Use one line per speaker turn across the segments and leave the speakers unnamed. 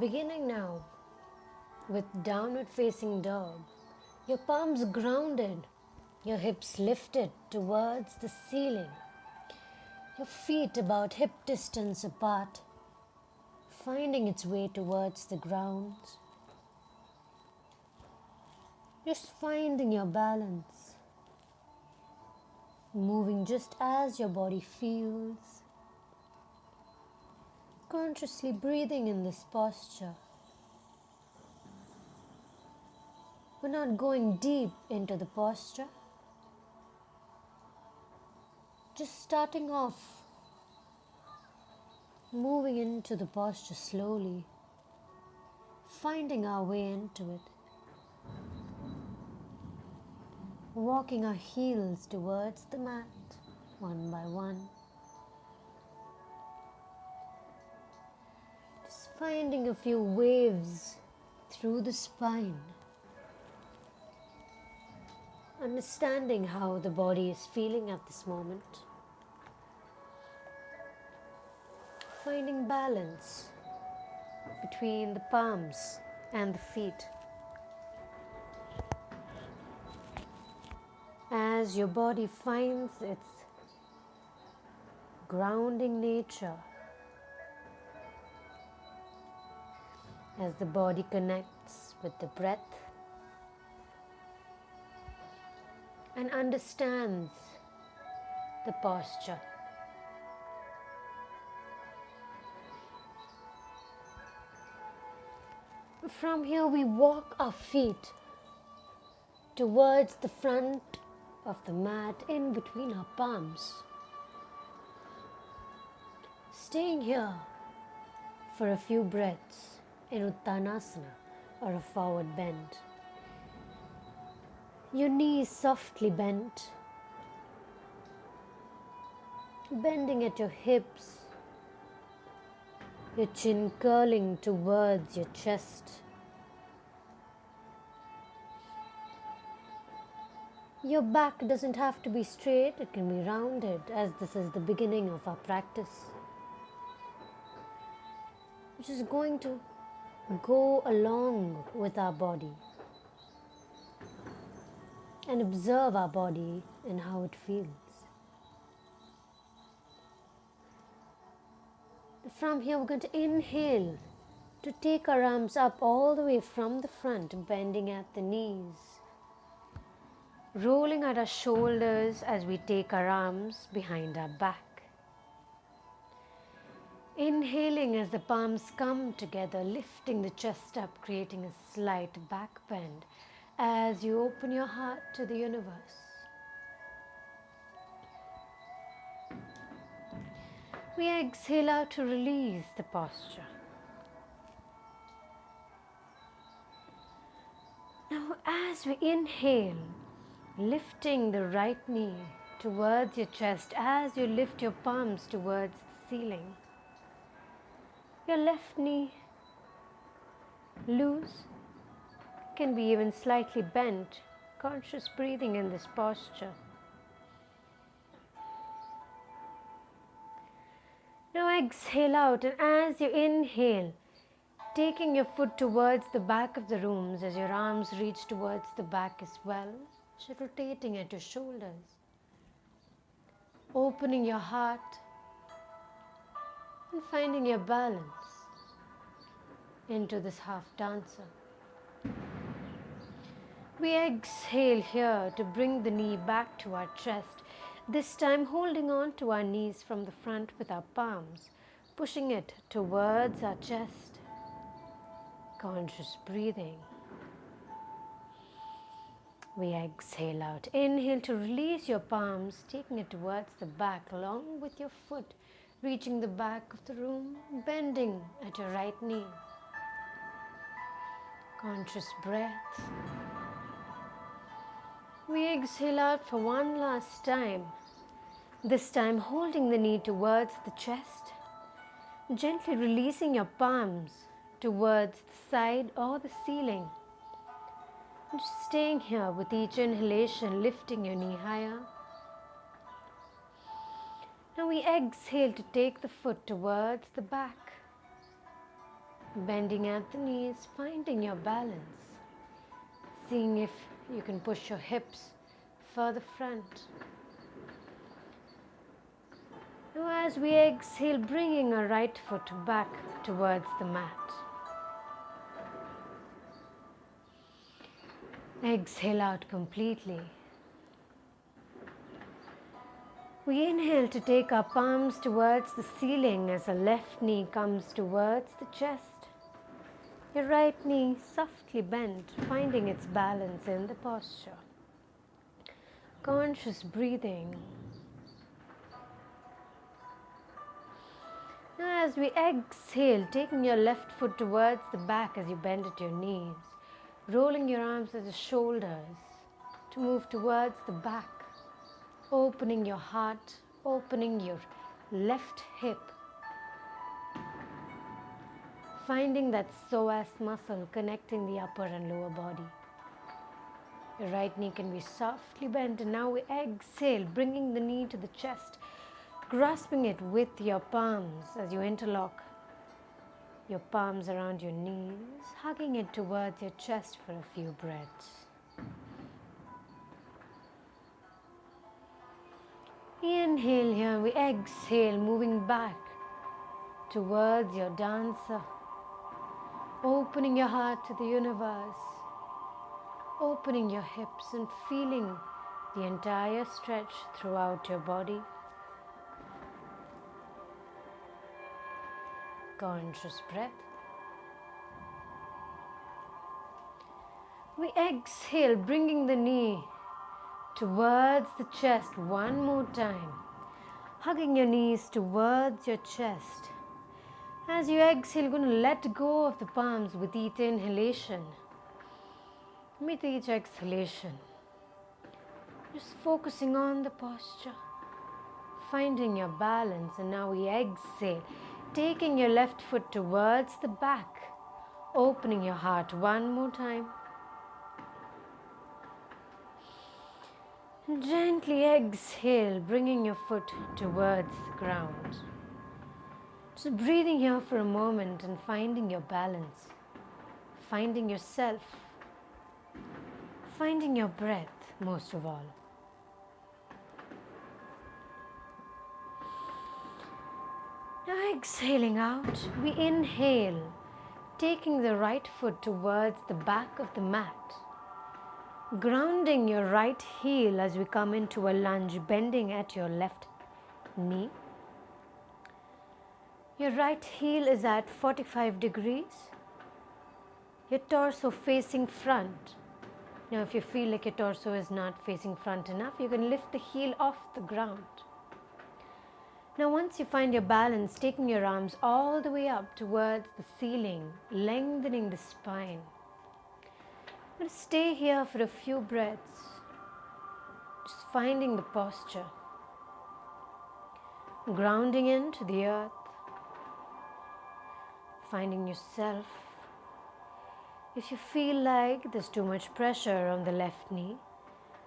Beginning now with downward facing dog, your palms grounded, your hips lifted towards the ceiling, your feet about hip distance apart, finding its way towards the ground. Just finding your balance, moving just as your body feels, consciously breathing in this posture. We're not going deep into the posture, just starting off, moving into the posture slowly, finding our way into it, walking our heels towards the mat one by one, just finding a few waves through the spine, understanding how the body is feeling at this moment, finding balance between the palms and the feet. As your body finds its grounding nature, as the body connects with the breath and understands the posture. From here we walk our feet towards the front of the mat in between our palms. Staying here for a few breaths in Uttanasana or a forward bend. Your knees softly bent, bending at your hips, your chin curling towards your chest. Your back doesn't have to be straight, it can be rounded, as this is the beginning of our practice, which is going to go along with our body and observe our body and how it feels. From here we're going to inhale to take our arms up all the way from the front, bending at the knees, rolling at our shoulders as we take our arms behind our back. Inhaling as the palms come together, lifting the chest up, creating a slight back bend as you open your heart to the universe. We exhale out to release the posture. Now as we inhale, lifting the right knee towards your chest as you lift your palms towards the ceiling. Your left knee loose, can be even slightly bent, conscious breathing in this posture. Now exhale out, and as you inhale, taking your foot towards the back of the room as your arms reach towards the back as well, rotating at your shoulders, opening your heart and finding your balance into this half dancer. We exhale here to bring the knee back to our chest, this time holding on to our knees from the front with our palms, pushing it towards our chest. Conscious breathing. We exhale out. Inhale to release your palms, taking it towards the back along with your foot, reaching the back of the room, bending at your right knee. Conscious breath. We exhale out for one last time, this time holding the knee towards the chest, gently releasing your palms towards the side or the ceiling. Just staying here with each inhalation, lifting your knee higher. Now we exhale to take the foot towards the back. Bending at the knees, finding your balance. Seeing if you can push your hips further front. Now as we exhale, bringing our right foot back towards the mat. Exhale out completely. We inhale to take our palms towards the ceiling as the left knee comes towards the chest. Your right knee softly bent, finding its balance in the posture. Conscious breathing. Now as we exhale, taking your left foot towards the back as you bend at your knees, rolling your arms at the shoulders to move towards the back. Opening your heart, opening your left hip. Finding that psoas muscle connecting the upper and lower body. Your right knee can be softly bent, and now we exhale, bringing the knee to the chest, grasping it with your palms as you interlock your palms around your knees, hugging it towards your chest for a few breaths. Inhale here, we exhale, moving back towards your dancer. Opening your heart to the universe. Opening your hips and feeling the entire stretch throughout your body. Conscious breath. We exhale, bringing the knee towards the chest one more time. Hugging your knees towards your chest. As you exhale, you're going to let go of the palms with each inhalation. With each exhalation, just focusing on the posture, finding your balance. And now we exhale, taking your left foot towards the back, opening your heart one more time. Gently exhale, bringing your foot towards the ground. Just breathing here for a moment and finding your balance, finding yourself, finding your breath most of all. Now exhaling out, we inhale, taking the right foot towards the back of the mat. Grounding your right heel as we come into a lunge, bending at your left knee. Your right heel is at 45 degrees. Your torso facing front. Now if you feel like your torso is not facing front enough, you can lift the heel off the ground. Now once you find your balance, taking your arms all the way up towards the ceiling, lengthening the spine. I'm going to stay here for a few breaths, just finding the posture, grounding into the earth, finding yourself. If you feel like there's too much pressure on the left knee,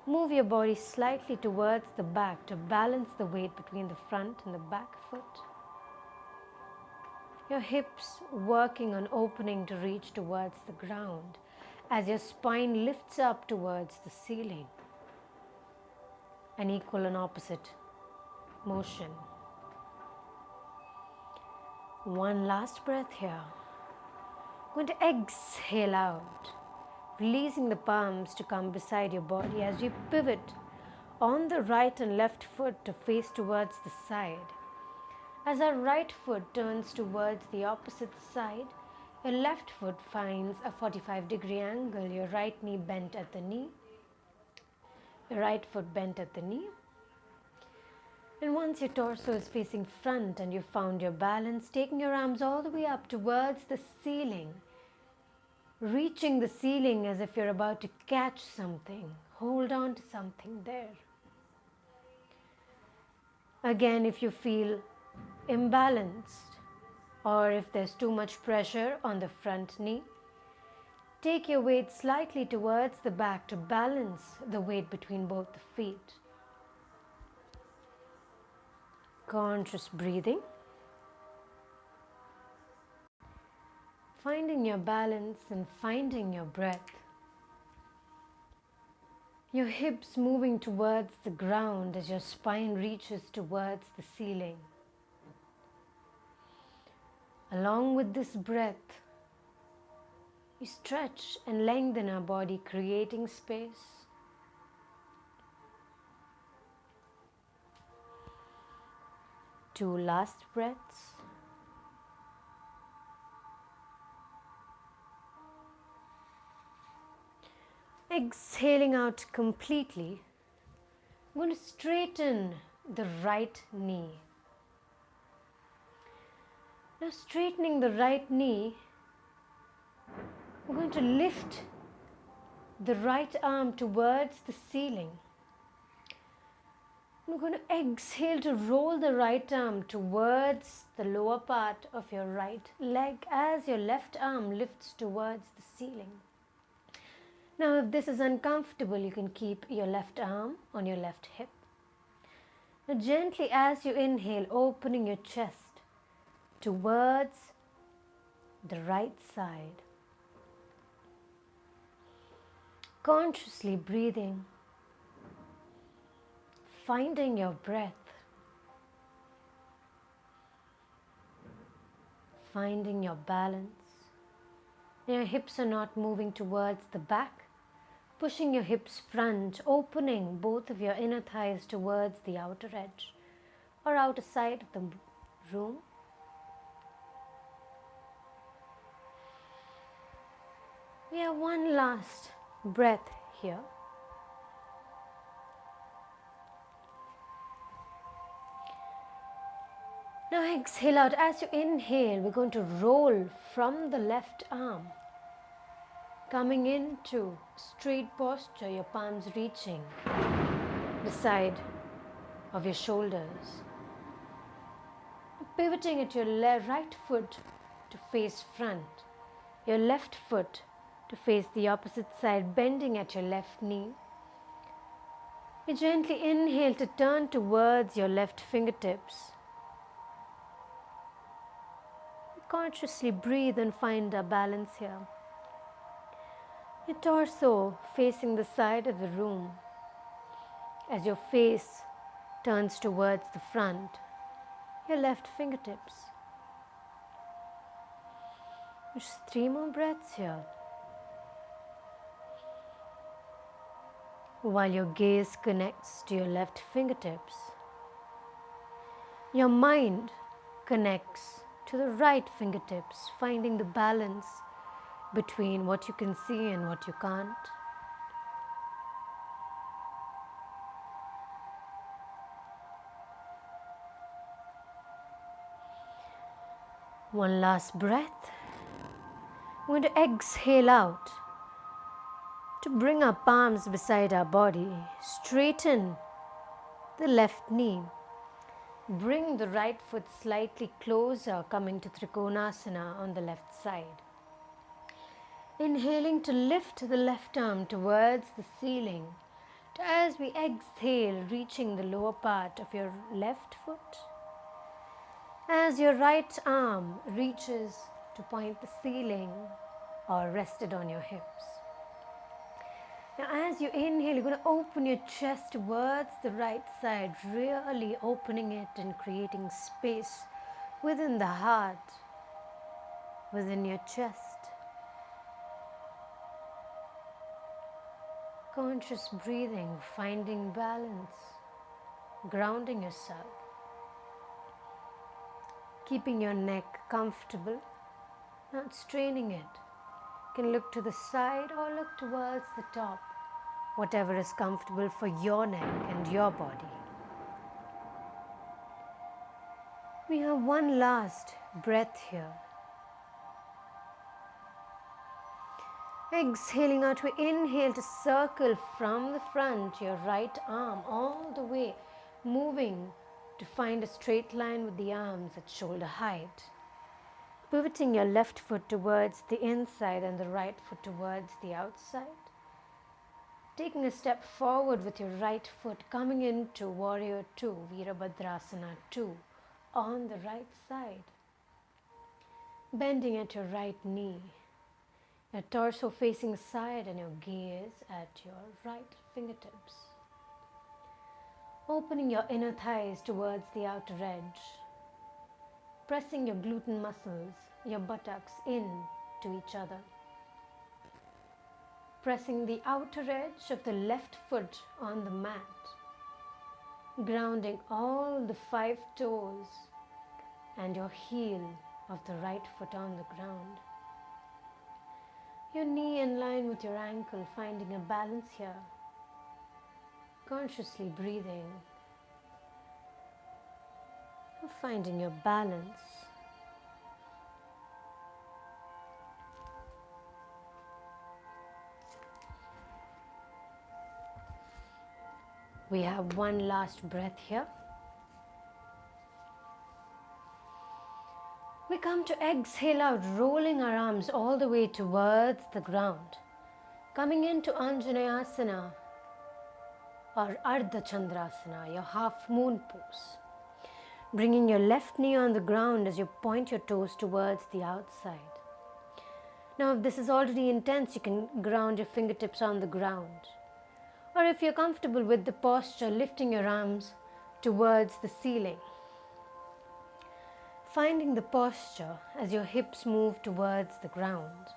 move your body slightly towards the back to balance the weight between the front and the back foot. Your hips working on opening to reach towards the ground as your spine lifts up towards the ceiling. An equal and opposite motion. One last breath here. I'm going to exhale out, releasing the palms to come beside your body as you pivot on the right and left foot to face towards the side. As our right foot turns towards the opposite side, your left foot finds a 45-degree angle, your right knee bent at the knee, your right foot bent at the knee. And once your torso is facing front and you've found your balance, taking your arms all the way up towards the ceiling, reaching the ceiling as if you're about to catch something, hold on to something there. Again, if you feel imbalanced or if there's too much pressure on the front knee, take your weight slightly towards the back to balance the weight between both the feet. Conscious breathing. finding your balance and finding your breath. Your hips moving towards the ground as your spine reaches towards the ceiling. Along with this breath, we stretch and lengthen our body, creating space. 2 last breaths. Exhaling out completely, I'm going to straighten the right knee. Now, straightening the right knee, we're going to lift the right arm towards the ceiling. We're going to exhale to roll the right arm towards the lower part of your right leg as your left arm lifts towards the ceiling. Now, if this is uncomfortable, you can keep your left arm on your left hip. Now, gently as you inhale, opening your chest towards the right side. Consciously breathing, finding your breath, finding your balance. Your hips are not moving towards the back. Pushing your hips front, opening both of your inner thighs towards the outer edge or outer side of the room. We have one last breath here. Now exhale out. As you inhale, we're going to roll from the left arm, coming into straight posture, your palms reaching the side of your shoulders. Pivoting at your right foot to face front, your left foot to face the opposite side, bending at your left knee. You gently inhale to turn towards your left fingertips. Consciously breathe and find a balance here. Your torso facing the side of the room as your face turns towards the front, your left fingertips. Just 3 more breaths here. While your gaze connects to your left fingertips, your mind connects to the right fingertips, finding the balance between what you can see and what you can't. One last breath. We're going to exhale out to bring our palms beside our body. Straighten the left knee. Bring the right foot slightly closer, coming to Trikonasana on the left side. Inhaling to lift the left arm towards the ceiling. As we exhale, reaching the lower part of your left foot. As your right arm reaches to point the ceiling or rested on your hips. Now as you inhale, you're going to open your chest towards the right side, really opening it and creating space within the heart, within your chest. Conscious breathing, finding balance, grounding yourself. Keeping your neck comfortable, not straining it. You can look to the side or look towards the top, whatever is comfortable for your neck and your body. We have one last breath here. Exhaling out, we inhale to circle from the front, your right arm all the way, moving to find a straight line with the arms at shoulder height. Pivoting your left foot towards the inside and the right foot towards the outside. Taking a step forward with your right foot, coming into Warrior 2, Virabhadrasana 2, on the right side. Bending at your right knee, your torso facing aside and your gaze at your right fingertips. Opening your inner thighs towards the outer edge. Pressing your gluten muscles, your buttocks in to each other. Pressing the outer edge of the left foot on the mat. Grounding all the 5 toes and your heel of the right foot on the ground. Your knee in line with your ankle, finding a balance here. Consciously breathing. Finding your balance. We have one last breath here. We come to exhale out, rolling our arms all the way towards the ground. Coming into Anjaneyasana or Ardha Chandrasana, your half moon pose. Bringing your left knee on the ground as you point your toes towards the outside. Now, if this is already intense, you can ground your fingertips on the ground. Or if you're comfortable with the posture, lifting your arms towards the ceiling. Finding the posture as your hips move towards the ground.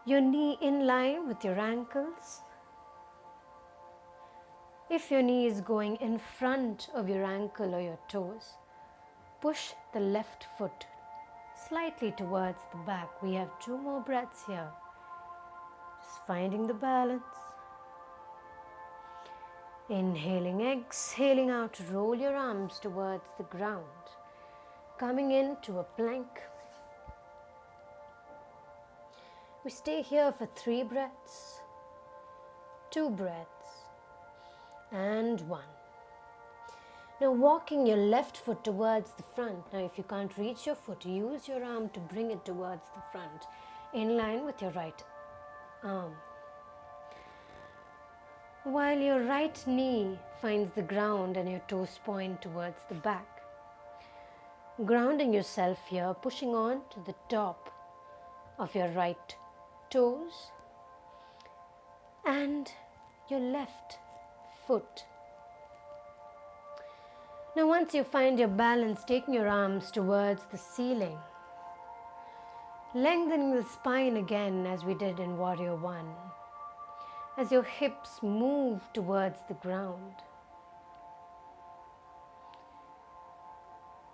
Your knee in line with your ankles. If your knee is going in front of your ankle or your toes, push the left foot slightly towards the back. We have 2 more breaths here. Just finding the balance. Inhaling, exhaling out, roll your arms towards the ground. Coming into a plank. We stay here for 3 breaths, 2 breaths, and 1. Now walking your left foot towards the front. Now if you can't reach your foot, use your arm to bring it towards the front, in line with your right arm. While your right knee finds the ground and your toes point towards the back. Grounding yourself here, pushing on to the top of your right toes and your left foot. Now once you find your balance, taking your arms towards the ceiling, lengthening the spine again as we did in Warrior 1, as your hips move towards the ground.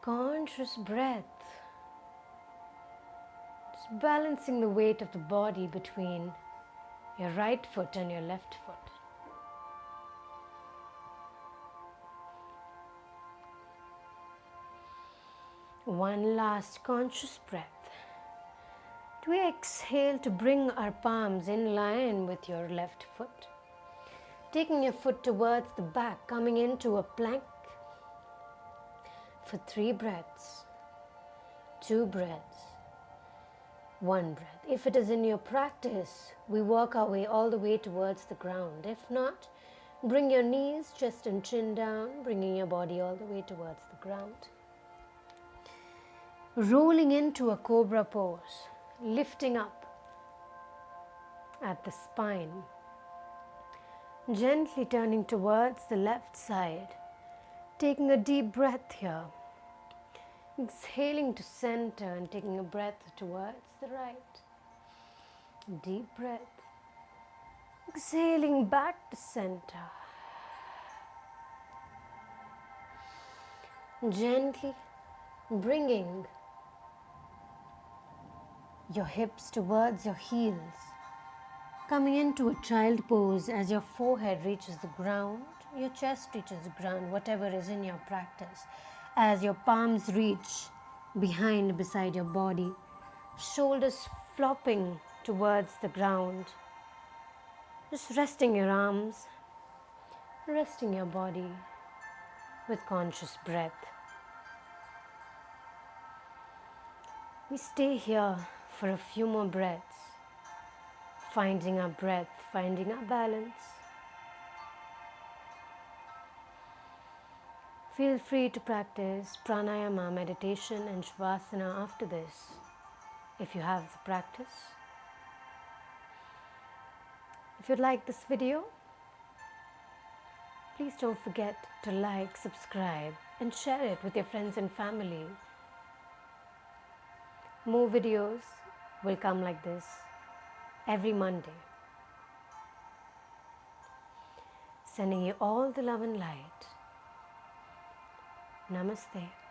Conscious breath, just balancing the weight of the body between your right foot and your left foot. One last conscious breath. We exhale to bring our palms in line with your left foot. Taking your foot towards the back, coming into a plank for 3 breaths, 2 breaths, 1 breath. If it is in your practice, we walk our way all the way towards the ground. If not, bring your knees, chest and chin down, bringing your body all the way towards the ground. Rolling into a cobra pose, lifting up at the spine, gently turning towards the left side, taking a deep breath here, exhaling to center and taking a breath towards the right. Deep breath, exhaling back to center. Gently bringing your hips towards your heels, coming into a child pose as your forehead reaches the ground, your chest reaches the ground, whatever is in your practice, as your palms reach behind beside your body, shoulders flopping towards the ground, just resting your arms, resting your body with conscious breath. We stay here for a few more breaths, finding our breath, finding our balance. Feel free to practice pranayama, meditation and shavasana after this. if you have the practice. If you like this video, please don't forget to like, subscribe, and share it with your friends and family. More videos will come like this every Monday. Sending you all the love and light. Namaste.